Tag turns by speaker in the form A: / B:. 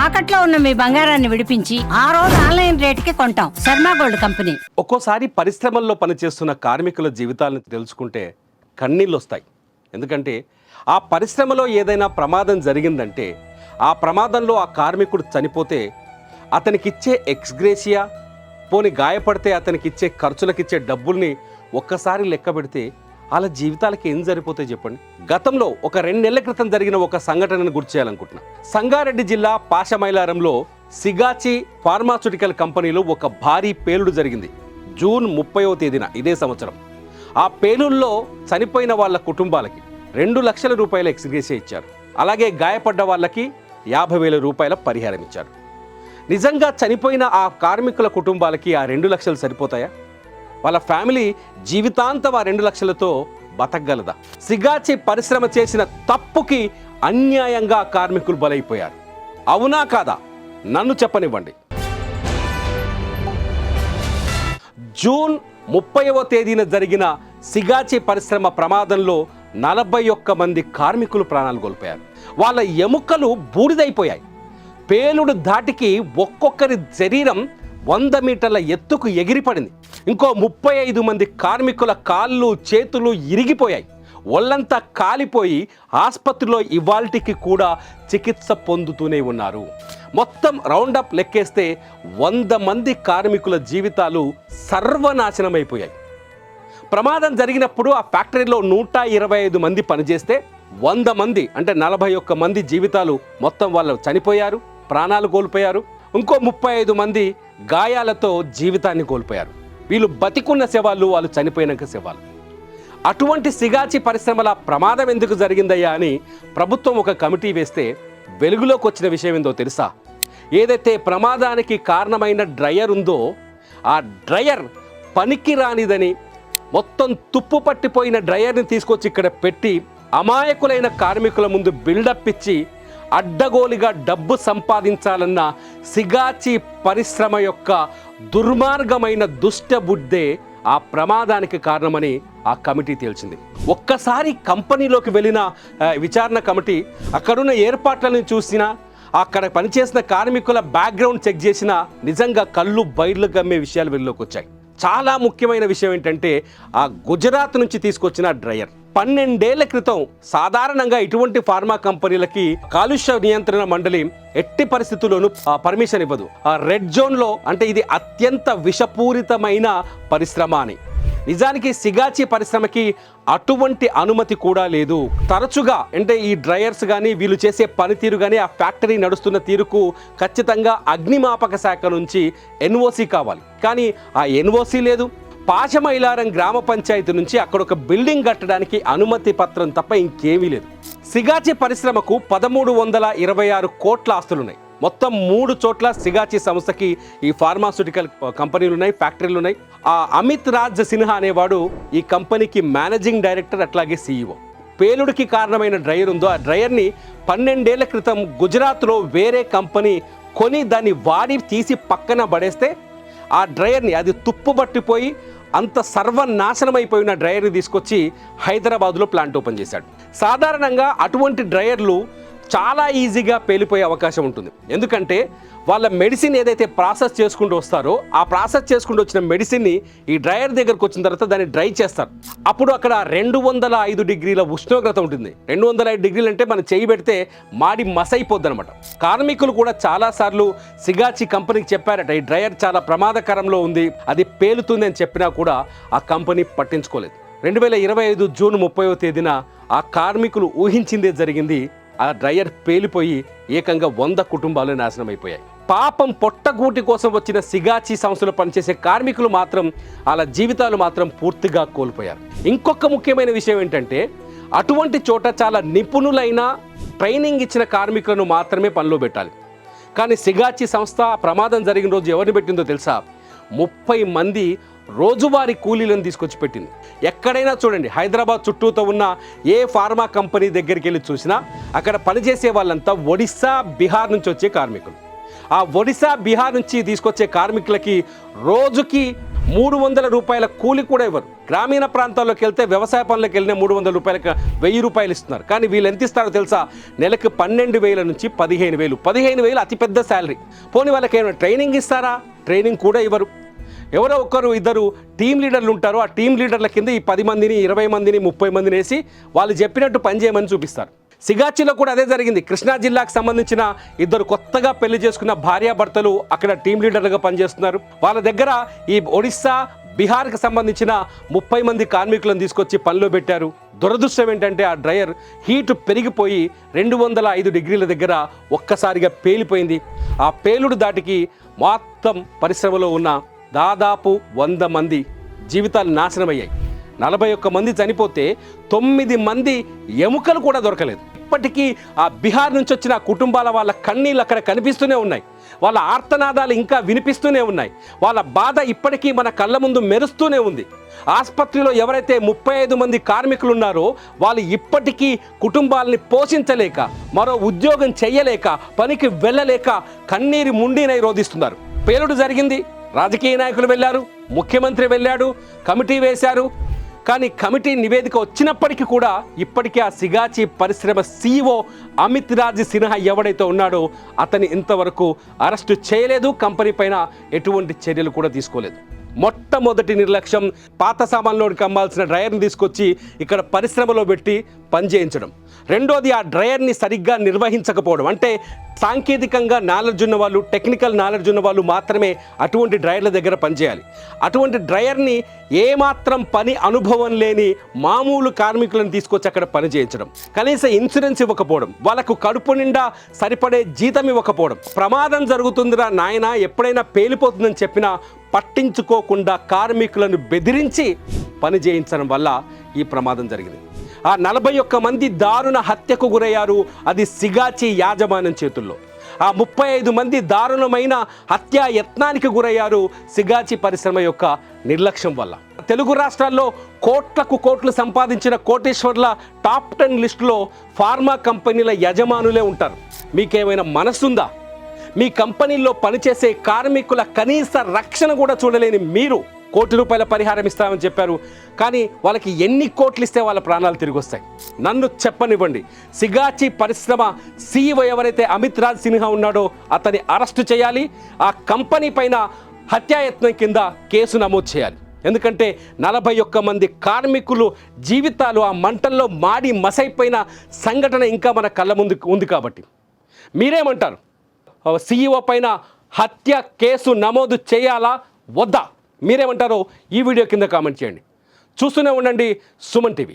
A: తాకట్లో ఉన్న మీ బంగారాన్ని విడిపించి ఆ రోజు ఆన్లైన్ రేటుకి కొంటాం. Sharma gold company.
B: ఒక్కోసారి పరిశ్రమల్లో పనిచేస్తున్న కార్మికుల జీవితాలను తెలుసుకుంటే కన్నీళ్ళు వస్తాయి. ఎందుకంటే ఆ పరిశ్రమలో ఏదైనా ప్రమాదం జరిగిందంటే, ఆ ప్రమాదంలో ఆ కార్మికుడు చనిపోతే అతనికిచ్చే ఎక్స్గ్రేషియా, పోని గాయపడితే అతనికిచ్చే ఖర్చులకిచ్చే డబ్బుల్ని ఒక్కసారి లెక్క పెడితే వాళ్ళ జీవితాలకి ఏం సరిపోతాయి చెప్పండి. గతంలో ఒక 2 నెలల క్రితం జరిగిన ఒక సంఘటనను గుర్తు చేయాలనుకుంటున్నా. సంగారెడ్డి జిల్లా పాషమైలారంలో సిగాచి ఫార్మాస్యూటికల్ కంపెనీలో ఒక భారీ పేలుడు జరిగింది. జూన్ 30వ తేదీన ఇదే సంవత్సరం. ఆ పేలుల్లో చనిపోయిన వాళ్ళ కుటుంబాలకి 2 లక్షల రూపాయల ఎక్స్గ్రేషియా ఇచ్చారు. అలాగే గాయపడ్డ వాళ్ళకి 50,000 రూపాయల పరిహారం ఇచ్చారు. నిజంగా చనిపోయిన ఆ కార్మికుల కుటుంబాలకి ఆ 2 లక్షలు సరిపోతాయా? వాళ్ళ ఫ్యామిలీ జీవితాంతం ఆ 2 లక్షలతో బతకగలదా? సిగాచి పరిశ్రమ చేసిన తప్పుకి అన్యాయంగా కార్మికులు బలైపోయారు. అవునా కాదా? నన్ను చెప్పనివ్వండి. జూన్ 30వ తేదీన జరిగిన సిగాచి పరిశ్రమ ప్రమాదంలో 41 మంది కార్మికులు ప్రాణాలు కోల్పోయారు. వాళ్ళ ఎముకలు బూడిదైపోయాయి. పేలుడు ధాటికి ఒక్కొక్కరి శరీరం 100 మీటర్ల ఎత్తుకు ఎగిరిపడింది. ఇంకో 35 మంది కార్మికుల కాళ్ళు చేతులు ఇరిగిపోయాయి. ఒళ్ళంతా కాలిపోయి ఆసుపత్రిలో ఇవాల్టికి కూడా చికిత్స పొందుతూనే ఉన్నారు. మొత్తం రౌండప్ లెక్కేస్తే 100 మంది కార్మికుల జీవితాలు సర్వనాశనమైపోయాయి. ప్రమాదం జరిగినప్పుడు ఆ ఫ్యాక్టరీలో 125 మంది పనిచేస్తే 100 మంది అంటే 41 మంది జీవితాలు మొత్తం వాళ్ళు చనిపోయారు, ప్రాణాలు కోల్పోయారు. ఇంకో 35 మంది గాయాలతో జీవితాన్ని కోల్పోయారు. వీళ్ళు బతికున్న శవాలు, వాళ్ళు చనిపోయినాక శవాలు. అటువంటి సిగాచి పరిశ్రమల ప్రమాదం ఎందుకు జరిగిందయ్యా అని ప్రభుత్వం ఒక కమిటీ వేస్తే వెలుగులోకి వచ్చిన విషయం ఏందో తెలుసా? ఏదైతే ప్రమాదానికి కారణమైన డ్రయర్ ఉందో ఆ డ్రయర్ పనికి రానిదని, మొత్తం తుప్పు పట్టిపోయిన డ్రయర్ని తీసుకొచ్చి ఇక్కడ పెట్టి అమాయకులైన కార్మికుల ముందు బిల్డప్ ఇచ్చి అడ్డగోలుగా డబ్బు సంపాదించాలన్న సిగాచి పరిశ్రమ యొక్క దుర్మార్గమైన దుష్టబుద్ధే ఆ ప్రమాదానికి కారణమని ఆ కమిటీ తేల్చింది. ఒక్కసారి కంపెనీలోకి వెళ్ళిన విచారణ కమిటీ అక్కడున్న ఏర్పాట్లను చూసినా, అక్కడ పనిచేసిన కార్మికుల బ్యాక్గ్రౌండ్ చెక్ చేసినా నిజంగా కళ్ళు బయర్లు గమ్మే విషయాలు వెలుగులోకి వచ్చాయి. చాలా ముఖ్యమైన విషయం ఏంటంటే ఆ గుజరాత్ నుంచి తీసుకొచ్చిన డ్రయర్ 12 ఏళ్ల క్రితం సాధారణంగా ఇటువంటి ఫార్మా కంపెనీలకి కాలుష్య నియంత్రణ మండలి ఎట్టి పరిస్థితుల్లోనూ పర్మిషన్ ఇవ్వదు. ఆ రెడ్ జోన్లో, అంటే ఇది అత్యంత విషపూరితమైన పరిశ్రమ అని. నిజానికి సిగాచి పరిశ్రమకి అటువంటి అనుమతి కూడా లేదు. తరచుగా అంటే ఈ డ్రయర్స్ కానీ వీళ్ళు చేసే పనితీరు కానీ ఆ ఫ్యాక్టరీ నడుస్తున్న తీరుకు ఖచ్చితంగా అగ్నిమాపక శాఖ నుంచి ఎన్ఓసి కావాలి. కానీ ఆ ఎన్ఓసి లేదు. పాషమైలారం గ్రామ పంచాయతీ నుంచి అక్కడ ఒక బిల్డింగ్ కట్టడానికి అనుమతి పత్రం తప్ప ఇంకేమీ లేదు. సిగాచి పరిశ్రమకు 1326 కోట్ల ఆస్తులున్నాయి. మొత్తం 3 చోట్ల సిగాచి సంస్థకి ఈ ఫార్మాస్యూటికల్ కంపెనీలు ఉన్నాయి, ఫ్యాక్టరీలు ఉన్నాయి. ఆ అమిత్ రాజ్ సిన్హా అనేవాడు ఈ కంపెనీకి మేనేజింగ్ డైరెక్టర్, అట్లాగే CEO. పేలుడికి కారణమైన డ్రయర్ ఉందో ఆ డ్రయర్ని 12 ఏళ్ల క్రితం గుజరాత్లో వేరే కంపెనీ కొని దాన్ని వాడి తీసి పక్కన పడేస్తే ఆ డ్రయర్ని, అది తుప్పు పట్టిపోయి అంత సర్వనాశనమైపోయిన డ్రయర్ని తీసుకొచ్చి హైదరాబాద్లో ప్లాంట్ ఓపెన్ చేశాడు. సాధారణంగా అటువంటి డ్రయర్లు చాలా ఈజీగా పేలిపోయే అవకాశం ఉంటుంది. ఎందుకంటే వాళ్ళ మెడిసిన్ ఏదైతే ప్రాసెస్ చేసుకుంటూ వస్తారో ఆ ప్రాసెస్ చేసుకుంటూ వచ్చిన మెడిసిన్ని ఈ డ్రయర్ దగ్గరకు వచ్చిన తర్వాత దాన్ని డ్రై చేస్తారు. అప్పుడు అక్కడ 205 డిగ్రీల ఉష్ణోగ్రత ఉంటుంది. 205 డిగ్రీలు అంటే మనం చేయి పెడితే మాడి మసైపోద్ది అనమాట. కార్మికులు కూడా చాలాసార్లు సిగాచి కంపెనీకి చెప్పారట, ఈ డ్రయర్ చాలా ప్రమాదకరంలో ఉంది, అది పేలుతుంది అని చెప్పినా కూడా ఆ కంపెనీ పట్టించుకోలేదు. 2025 జూన్ 30వ తేదీన ఆ కార్మికులు ఊహించిందే జరిగింది. ఆ డ్రయర్ పేలిపోయి ఏకంగా 100 కుటుంబాలు నాశనం అయిపోయాయి. పాపం పొట్టగూటి కోసం వచ్చిన సిగాచి సంస్థలో పనిచేసే కార్మికులు మాత్రం వాళ్ళ జీవితాలు మాత్రం పూర్తిగా కోల్పోయారు. ఇంకొక ముఖ్యమైన విషయం ఏంటంటే అటువంటి చోట చాలా నిపుణులైన ట్రైనింగ్ ఇచ్చిన కార్మికులను మాత్రమే పనిలో పెట్టాలి. కానీ సిగాచి సంస్థ ప్రమాదం జరిగిన రోజు ఎవరిని పెట్టిందో తెలుసా? 30 మంది రోజువారీ కూలీలను తీసుకొచ్చి పెట్టింది. ఎక్కడైనా చూడండి, హైదరాబాద్ చుట్టూతో ఉన్న ఏ ఫార్మా కంపెనీ దగ్గరికి వెళ్ళి చూసినా అక్కడ పనిచేసే వాళ్ళంతా ఒడిస్సా, బీహార్ నుంచి వచ్చే కార్మికులు. ఆ ఒడిస్సా, బీహార్ నుంచి తీసుకొచ్చే కార్మికులకి రోజుకి 300 రూపాయల కూలి కూడా ఇవ్వరు. గ్రామీణ ప్రాంతాల్లోకి వెళ్తే వ్యవసాయ పనులకు వెళ్ళిన 300 రూపాయలకు 1000 రూపాయలు ఇస్తున్నారు. కానీ వీళ్ళు ఎంత ఇస్తారో తెలుసా? నెలకు 12,000 నుంచి 15,000. 15,000 అతిపెద్ద శాలరీ. పోనీ వాళ్ళకి ఏమైనా ట్రైనింగ్ ఇస్తారా? ట్రైనింగ్ కూడా ఇవ్వరు. ఎవరో ఒకరు ఇద్దరు టీం లీడర్లు ఉంటారు. ఆ టీం లీడర్ల కింద ఈ 10 మందిని 20 మందిని 30 మందిని వేసి వాళ్ళు చెప్పినట్టు పనిచేయమని చూపిస్తారు. సిగాచిలో కూడా అదే జరిగింది. కృష్ణా జిల్లాకు సంబంధించిన ఇద్దరు కొత్తగా పెళ్లి చేసుకున్న భార్యాభర్తలు అక్కడ టీం లీడర్లుగా పనిచేస్తున్నారు. వాళ్ళ దగ్గర ఈ ఒడిస్సా, బీహార్కి సంబంధించిన 30 మంది కార్మికులను తీసుకొచ్చి పనిలో పెట్టారు. దురదృష్టం ఏంటంటే ఆ డ్రయర్ హీటు పెరిగిపోయి 205 డిగ్రీల దగ్గర ఒక్కసారిగా పేలిపోయింది. ఆ పేలుడు దాటికి మొత్తం పరిశ్రమలో ఉన్న దాదాపు 100 మంది జీవితాలు నాశనమయ్యాయి. 41 మంది చనిపోతే 9 మంది ఎముకలు కూడా దొరకలేదు. ఇప్పటికీ ఆ బీహార్ నుంచి వచ్చిన కుటుంబాల వాళ్ళ కన్నీళ్ళు అక్కడ కనిపిస్తూనే ఉన్నాయి. వాళ్ళ ఆర్తనాదాలు ఇంకా వినిపిస్తూనే ఉన్నాయి. వాళ్ళ బాధ ఇప్పటికీ మన కళ్ళ ముందు మెరుస్తూనే ఉంది. ఆసుపత్రిలో ఎవరైతే 35 మంది కార్మికులు ఉన్నారో వాళ్ళు ఇప్పటికీ కుటుంబాలని పోషించలేక, మరో ఉద్యోగం చెయ్యలేక, పనికి వెళ్ళలేక కన్నీరు ముండినై రోధిస్తున్నారు. పేలుడు జరిగింది, రాజకీయ నాయకులు వెళ్ళారు, ముఖ్యమంత్రి వెళ్ళాడు, కమిటీ వేశారు. కానీ కమిటీ నివేదిక వచ్చినప్పటికీ కూడా ఇప్పటికీ ఆ సిగాచి పరిశ్రమ CEO అమిత్ రాజ్ సిన్హా ఎవడైతే ఉన్నాడో అతని ఇంతవరకు అరెస్టు చేయలేదు. కంపెనీ పైన ఎటువంటి చర్యలు కూడా తీసుకోలేదు. మొట్టమొదటి నిర్లక్ష్యం పాత సామాన్లోకి అమ్మాల్సిన డ్రయర్ని తీసుకొచ్చి ఇక్కడ పరిశ్రమలో పెట్టి పనిచేయించడం. రెండోది ఆ డ్రయర్ని సరిగ్గా నిర్వహించకపోవడం. అంటే సాంకేతికంగా నాలెడ్జ్ ఉన్న వాళ్ళు, టెక్నికల్ నాలెడ్జ్ ఉన్న వాళ్ళు మాత్రమే అటువంటి డ్రయర్ల దగ్గర పనిచేయాలి. అటువంటి డ్రయర్ని ఏమాత్రం పని అనుభవం లేని మామూలు కార్మికులను తీసుకొచ్చి అక్కడ పని చేయించడం. కనీసం ఇన్సూరెన్స్ ఇవ్వకపోవడం, వాళ్ళకు కడుపు నిండా సరిపడే జీతం ఇవ్వకపోవడం. ప్రమాదం జరుగుతుందిరా నాయన, ఎప్పుడైనా పేలిపోతుందని చెప్పినా పట్టించుకోకుండా కార్మికులను బెదిరించి పని చేయించడం వల్ల ఈ ప్రమాదం జరిగింది. ఆ 41 మంది దారుణ హత్యకు గురయ్యారు. అది సిగాచి యాజమాన్యం చేతుల్లో. ఆ 35 మంది దారుణమైన హత్యా యత్నానికి గురయ్యారు సిగాచి పరిశ్రమ యొక్క నిర్లక్ష్యం వల్ల. తెలుగు రాష్ట్రాల్లో కోట్లకు కోట్లు సంపాదించిన కోటేశ్వర్ల టాప్ 10 లిస్టులో ఫార్మా కంపెనీల యజమానులే ఉంటారు. మీకేమైనా మనసుందా? మీ కంపెనీల్లో పనిచేసే కార్మికుల కనీస రక్షణ కూడా చూడలేని మీరు ₹1 కోటి పరిహారం ఇస్తామని చెప్పారు. కానీ వాళ్ళకి ఎన్ని కోట్లు ఇస్తే వాళ్ళ ప్రాణాలు తిరిగి వస్తాయి? నన్ను చెప్పనివ్వండి. సిగాచి పరిశ్రమ CEO ఎవరైతే అమిత్ రాజ్ సిన్హా ఉన్నాడో అతన్ని అరెస్టు చేయాలి. ఆ కంపెనీ పైన హత్యాయత్నం కింద కేసు నమోదు చేయాలి. ఎందుకంటే 41 మంది కార్మికులు జీవితాలు ఆ మంటల్లో మాడి మసైపోయిన సంఘటన ఇంకా మన కళ్ళ ముందు ఉంది. కాబట్టి మీరేమంటారు? CEO పైన హత్య కేసు నమోదు చేయాలా వద్దా? మీరేమంటారో ఈ వీడియో కింద కామెంట్ చేయండి. చూస్తూనే ఉండండి సుమన్ టీవీ.